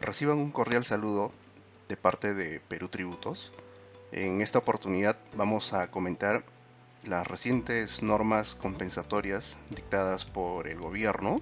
Reciban un cordial saludo de parte de Perú Tributos. En esta oportunidad vamos a comentar las recientes normas compensatorias dictadas por el gobierno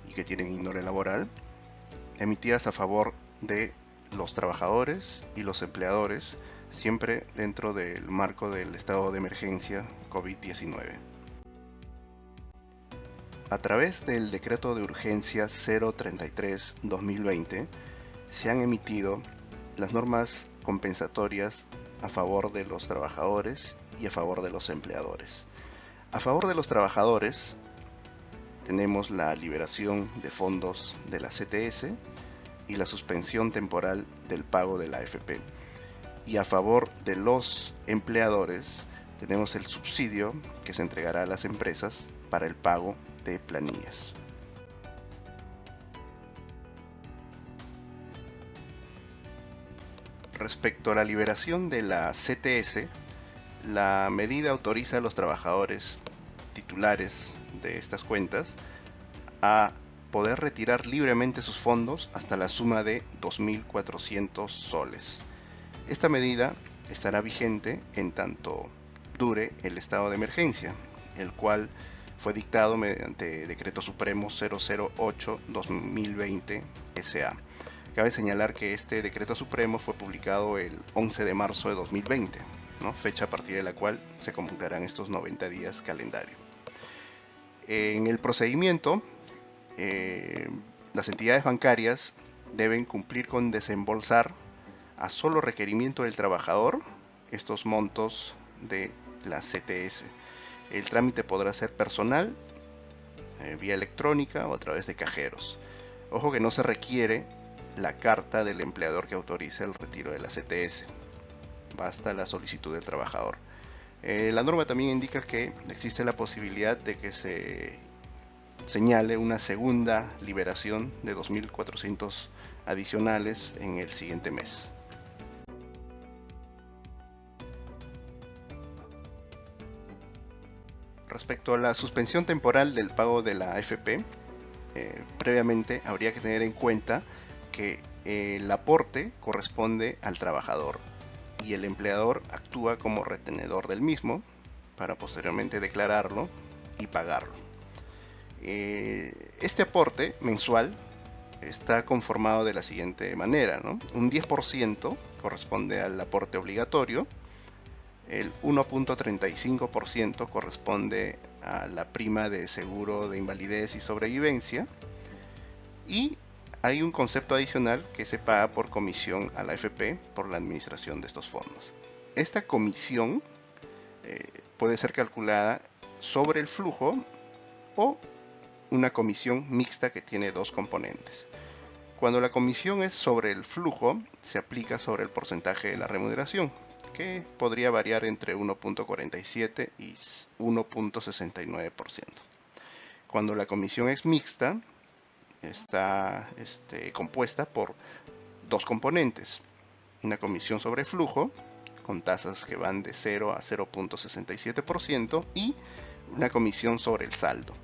y que tienen índole laboral, emitidas a favor de los trabajadores y los empleadores, siempre dentro del marco del estado de emergencia COVID-19. A través del decreto de urgencia 033-2020 se han emitido las normas compensatorias a favor de los trabajadores y a favor de los empleadores. A favor de los trabajadores tenemos la liberación de fondos de la CTS y la suspensión temporal del pago de la AFP. Y a favor de los empleadores tenemos el subsidio que se entregará a las empresas para el pago de planillas. Respecto a la liberación de la CTS, la medida autoriza a los trabajadores titulares de estas cuentas a poder retirar libremente sus fondos hasta la suma de 2.400 soles. Esta medida estará vigente en tanto dure el estado de emergencia, el cual fue dictado mediante Decreto Supremo 008-2020 SA. Cabe señalar que este Decreto Supremo fue publicado el 11 de marzo de 2020, ¿no? Fecha a partir de la cual se computarán estos 90 días calendario. En el procedimiento, las entidades bancarias deben cumplir con desembolsar a solo requerimiento del trabajador estos montos de la CTS. El trámite podrá ser personal, vía electrónica o a través de cajeros. Ojo que no se requiere la carta del empleador que autorice el retiro de la CTS. Basta la solicitud del trabajador. La norma también indica que existe la posibilidad de que se señale una segunda liberación de 2.400 adicionales en el siguiente mes. Respecto a la suspensión temporal del pago de la AFP, previamente habría que tener en cuenta que el aporte corresponde al trabajador y el empleador actúa como retenedor del mismo para posteriormente declararlo y pagarlo. Este aporte mensual está conformado de la siguiente manera, ¿no? Un 10% corresponde al aporte obligatorio, el 1.35% corresponde a la prima de seguro de invalidez y sobrevivencia, y hay un concepto adicional que se paga por comisión a la AFP por la administración de estos fondos. Esta comisión puede ser calculada sobre el flujo o una comisión mixta que tiene dos componentes. Cuando la comisión es sobre el flujo, se aplica sobre el porcentaje de la remuneración, que podría variar entre 1.47 y 1.69%. Cuando la comisión es mixta, está compuesta por dos componentes: una comisión sobre flujo con tasas que van de 0 a 0.67% y una comisión sobre el saldo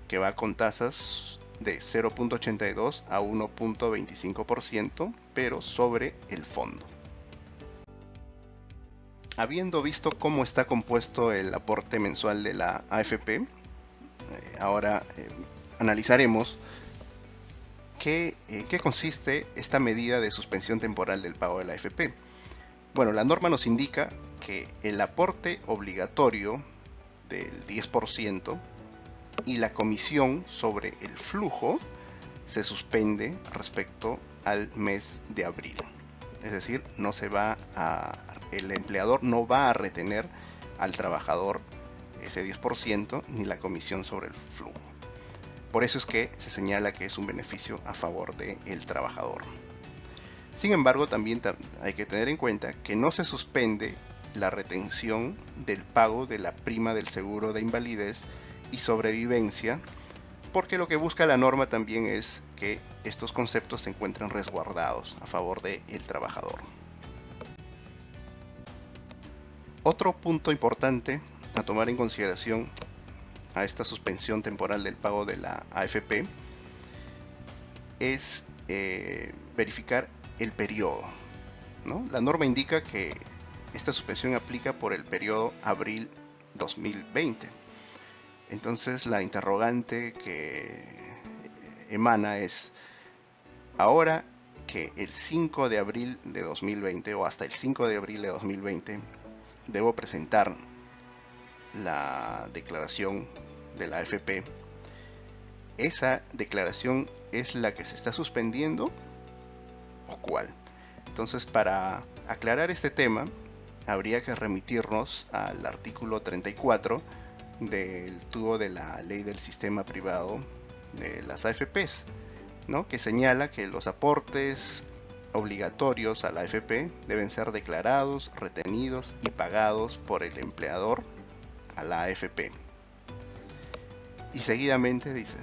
que va con tasas de 0.82 a 1.25%, pero sobre el fondo. Habiendo visto cómo está compuesto el aporte mensual de la AFP, ahora analizaremos ¿qué consiste esta medida de suspensión temporal del pago de la AFP? Bueno, la norma nos indica que el aporte obligatorio del 10% y la comisión sobre el flujo se suspende respecto al mes de abril. Es decir, el empleador no va a retener al trabajador ese 10% ni la comisión sobre el flujo. Por eso es que se señala que es un beneficio a favor del trabajador. Sin embargo, también hay que tener en cuenta que no se suspende la retención del pago de la prima del seguro de invalidez y sobrevivencia, porque lo que busca la norma también es que estos conceptos se encuentren resguardados a favor del trabajador. Otro punto importante a tomar en consideración a esta suspensión temporal del pago de la AFP es verificar el periodo, ¿no? La norma indica que esta suspensión aplica por el periodo abril 2020. Entonces la interrogante que emana es: ahora que el 5 de abril de 2020 o hasta el 5 de abril de 2020 debo presentar la declaración de la AFP, ¿esa declaración es la que se está suspendiendo o cuál? Entonces, para aclarar este tema, habría que remitirnos al artículo 34 del tubo de la ley del sistema privado de las AFPs, ¿no? Que señala que los aportes obligatorios a la AFP deben ser declarados, retenidos y pagados por el empleador a la AFP. Y seguidamente dice: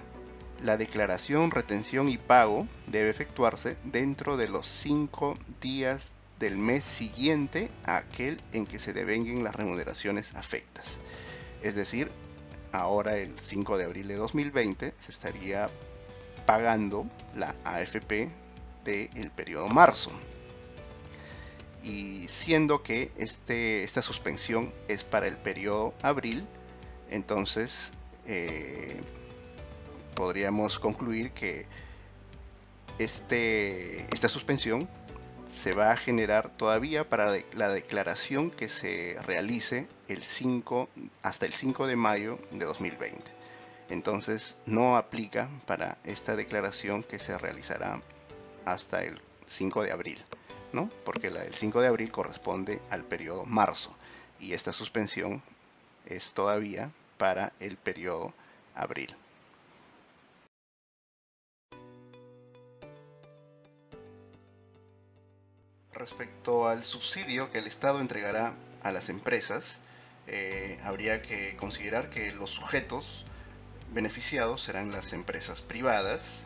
la declaración, retención y pago debe efectuarse dentro de los 5 días del mes siguiente a aquel en que se devenguen las remuneraciones afectas. Es decir, ahora el 5 de abril de 2020 se estaría pagando la AFP del periodo marzo. Y siendo que esta suspensión es para el periodo abril, entonces podríamos concluir que esta suspensión se va a generar todavía para la declaración que se realice hasta el 5 de mayo de 2020. Entonces no aplica para esta declaración que se realizará hasta el 5 de abril, ¿no? Porque la del 5 de abril corresponde al periodo marzo y esta suspensión es todavía para el periodo abril. Respecto al subsidio que el Estado entregará a las empresas, habría que considerar que los sujetos beneficiados serán las empresas privadas,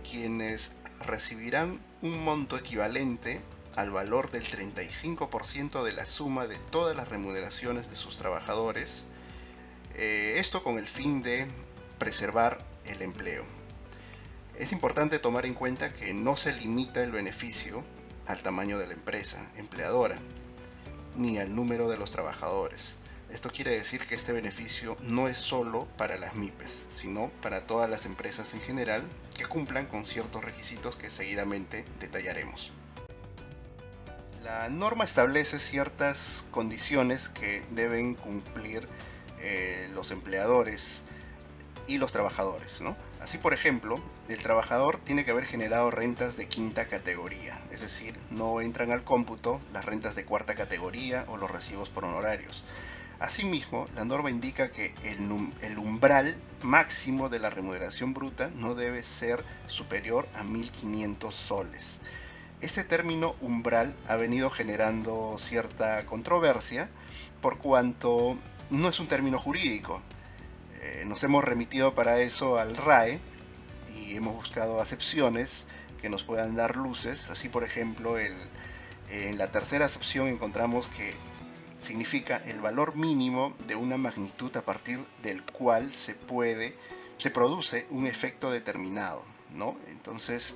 quienes recibirán un monto equivalente al valor del 35% de la suma de todas las remuneraciones de sus trabajadores, esto con el fin de preservar el empleo. Es importante tomar en cuenta que no se limita el beneficio al tamaño de la empresa empleadora, ni al número de los trabajadores. Esto quiere decir que este beneficio no es solo para las MIPES, sino para todas las empresas en general que cumplan con ciertos requisitos que seguidamente detallaremos. La norma establece ciertas condiciones que deben cumplir los empleadores y los trabajadores, ¿no? Así, por ejemplo, el trabajador tiene que haber generado rentas de quinta categoría, es decir, no entran al cómputo las rentas de cuarta categoría o los recibos por honorarios. Asimismo, la norma indica que el umbral máximo de la remuneración bruta no debe ser superior a 1.500 soles. Este término umbral ha venido generando cierta controversia por cuanto no es un término jurídico. Nos hemos remitido para eso al RAE y hemos buscado acepciones que nos puedan dar luces. Así, por ejemplo, en la tercera acepción encontramos que significa el valor mínimo de una magnitud a partir del cual se produce un efecto determinado, ¿no? Entonces,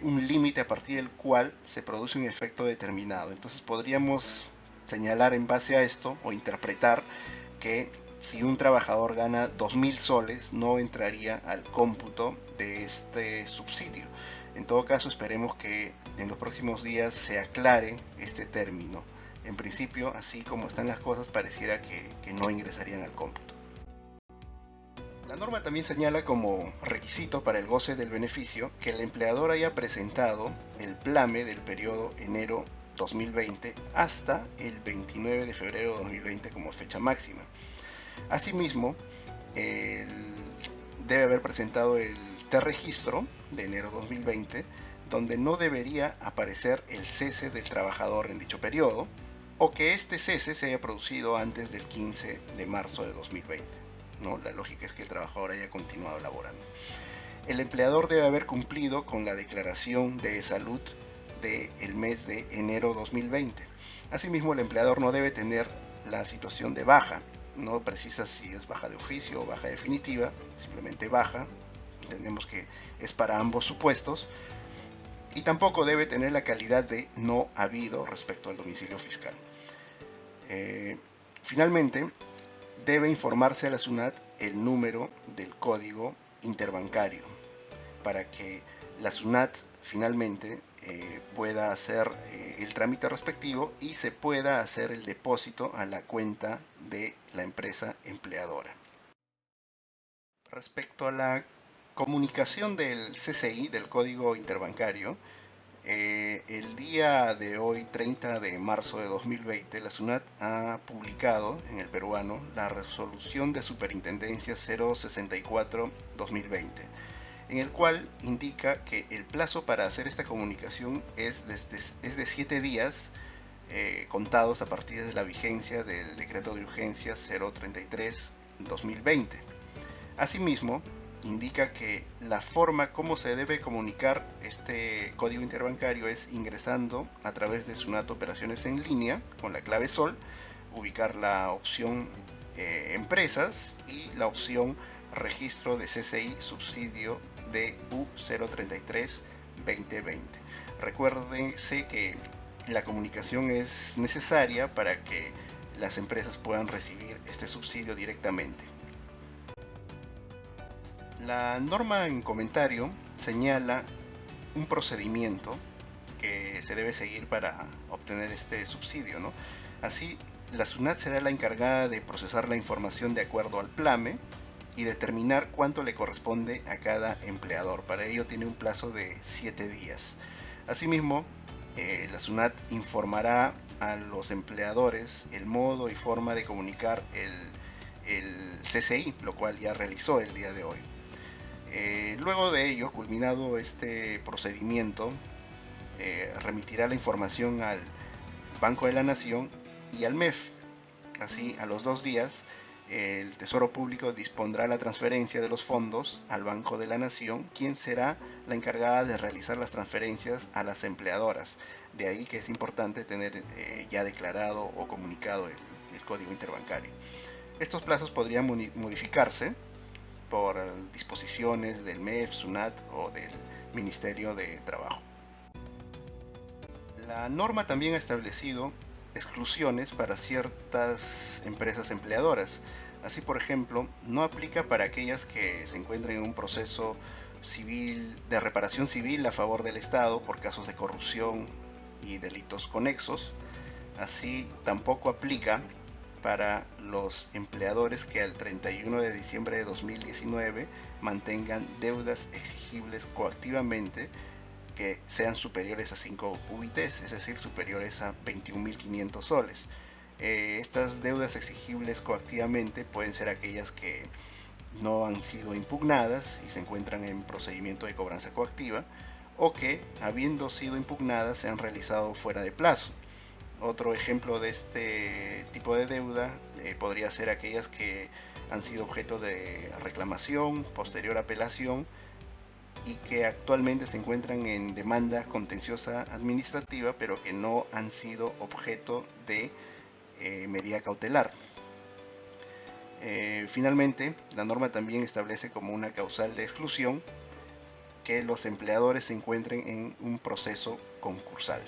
un límite a partir del cual se produce un efecto determinado. Entonces podríamos señalar en base a esto o interpretar que si un trabajador gana 2.000 soles no entraría al cómputo de este subsidio. En todo caso, esperemos que en los próximos días se aclare este término. En principio, así como están las cosas, pareciera que no ingresarían al cómputo. La norma también señala como requisito para el goce del beneficio que el empleador haya presentado el PLAME del periodo enero 2020 hasta el 29 de febrero de 2020 como fecha máxima. Asimismo, debe haber presentado el T-registro de enero 2020, donde no debería aparecer el cese del trabajador en dicho periodo, o que este cese se haya producido antes del 15 de marzo de 2020. ¿No? La lógica es que el trabajador haya continuado laborando. El empleador debe haber cumplido con la declaración de salud del mes de enero 2020. Asimismo, el empleador no debe tener la situación de baja. No precisa si es baja de oficio o baja definitiva, simplemente baja. Entendemos que es para ambos supuestos. y tampoco debe tener la calidad de no habido respecto al domicilio fiscal. Finalmente, debe informarse a la SUNAT el número del código interbancario para que la SUNAT finalmente pueda hacer el trámite respectivo y se pueda hacer el depósito a la cuenta de la empresa empleadora. Respecto a la comunicación del CCI, del Código Interbancario, el día de hoy, 30 de marzo de 2020, la SUNAT ha publicado en el peruano la resolución de superintendencia 064-2020, en el cual indica que el plazo para hacer esta comunicación es de 7 días contados a partir de la vigencia del decreto de urgencia 033-2020. Asimismo, indica que la forma como se debe comunicar este código interbancario es ingresando a través de SUNAT Operaciones en línea con la clave SOL, ubicar la opción Empresas y la opción Registro de CCI Subsidio de U033-2020. Recuérdense que la comunicación es necesaria para que las empresas puedan recibir este subsidio directamente. La norma en comentario señala un procedimiento que se debe seguir para obtener este subsidio, ¿no? Así, la SUNAT será la encargada de procesar la información de acuerdo al PLAME y determinar cuánto le corresponde a cada empleador. Para ello tiene un plazo de 7 días. Asimismo, la SUNAT informará a los empleadores el modo y forma de comunicar el CCI, lo cual ya realizó el día de hoy. Luego de ello, culminado este procedimiento, remitirá la información al Banco de la Nación y al MEF. Así, a los 2 días, el Tesoro Público dispondrá la transferencia de los fondos al Banco de la Nación, quien será la encargada de realizar las transferencias a las empleadoras. De ahí que es importante tener ya declarado o comunicado el código interbancario. Estos plazos podrían modificarse por disposiciones del MEF, SUNAT o del Ministerio de Trabajo. La norma también ha establecido exclusiones para ciertas empresas empleadoras. Así, por ejemplo, no aplica para aquellas que se encuentren en un proceso civil de reparación civil a favor del Estado por casos de corrupción y delitos conexos. Así, tampoco aplica para los empleadores que al 31 de diciembre de 2019 mantengan deudas exigibles coactivamente que sean superiores a 5 UITs, es decir, superiores a 21.500 soles. Estas deudas exigibles coactivamente pueden ser aquellas que no han sido impugnadas y se encuentran en procedimiento de cobranza coactiva, o que, habiendo sido impugnadas, se han realizado fuera de plazo. Otro ejemplo de este tipo de deuda podría ser aquellas que han sido objeto de reclamación, posterior apelación y que actualmente se encuentran en demanda contenciosa administrativa, pero que no han sido objeto de medida cautelar. Finalmente, la norma también establece como una causal de exclusión que los empleadores se encuentren en un proceso concursal.